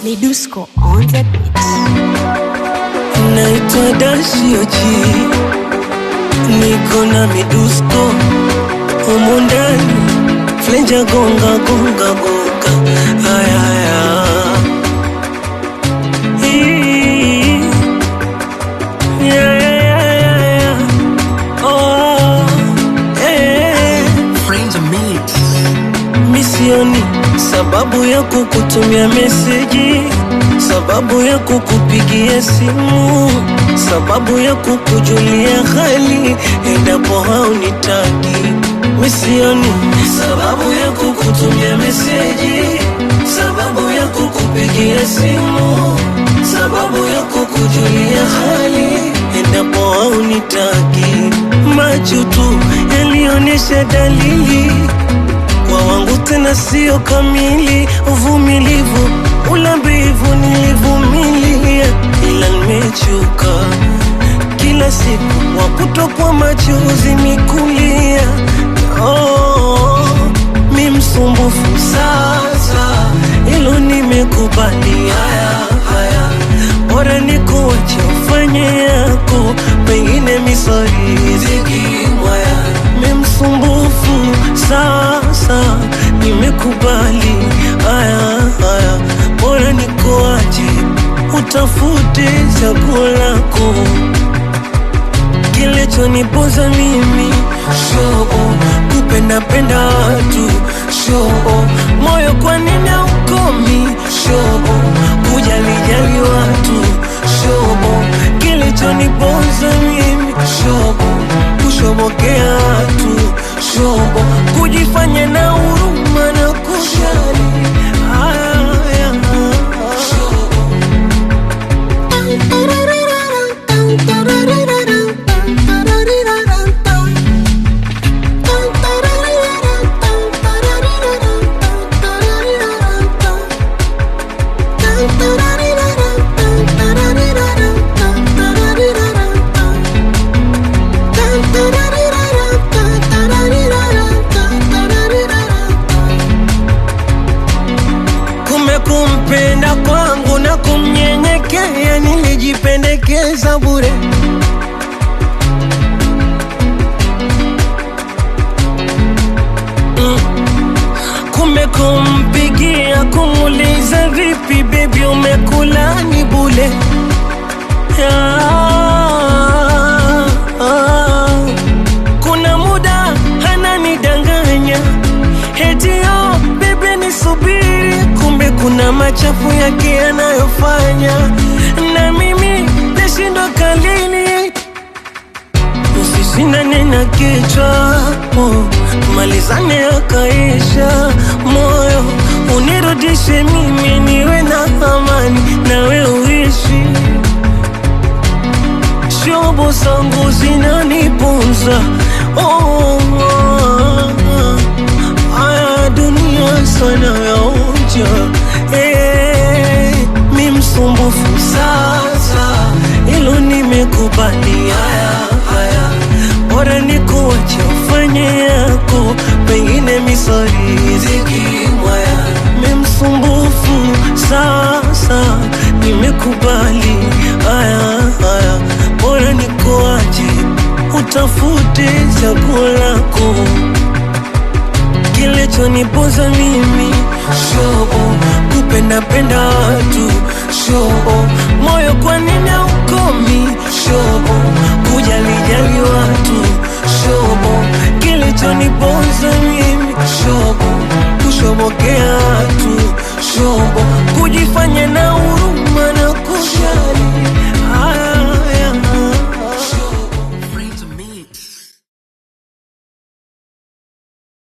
Midusco on the beat. Naitwa Dashioji, niko na Midusco humu ndani, flenja gonga gonga gonga, aya aya. Misioni sababu ya kukutumia meseji, sababu ya kukupigia simu, sababu ya kukujulia hali endapo haunitaki. Misioni sababu ya kukutumia meseji, sababu ya kukupigia simu, sababu ya kukujulia hali endapo haunitaki. Macho tu yalionyesha dalili kwa wangu tena sio kamili. Uvumilivu ulambivu nilivumilia, ila nimechoka kila siku wa kutokwa machozi mikulia. Mi msumbufu sasa, ilo nimekubali. Haya, bora nikuache ufanye yako, pengine misarizi mwaya. Mi msumbufu sasa, nimekubali. Haya, bora nikuache utafute chaguo lako. Kilichonipoza mimi show, kupenda penda watu show, moyo kwa nini haukomi show, kujali watu show. Kilichonipoza mimi show, kushobokea watu show, kujifanya na huruma na kujali. Kumpenda kwangu na kumnyenyekea, nilijipendekeza bure. Kumbe kumpigia kumuliza vipi baby umekula ni bule. Kuna muda ananidanganya eti baby nisubiri, kumbe kuna machafu yake yanayofanya na mimi nashindwa kalili. Usishindane na kichwa, malizane yakaisha moyo, unirudishe mimi niwe na amani nawe uishi. Shobo zangu zinaniponza, haya dunia sana yaonja. Mi msumbufu sasa, ilo nimekubali. Haya, bora nikuache ufanye yako, pengine misarizi mwaya. Mi msumbufu sasa, nimekubali. Haya, bora nikuache utafute chaguo lako. Kilichonipoza mimi show, kupenda penda watu show, moyo kwa nini haukomi show, kujali watu show. Kilichonipoza mimi show, kushobokea watu show,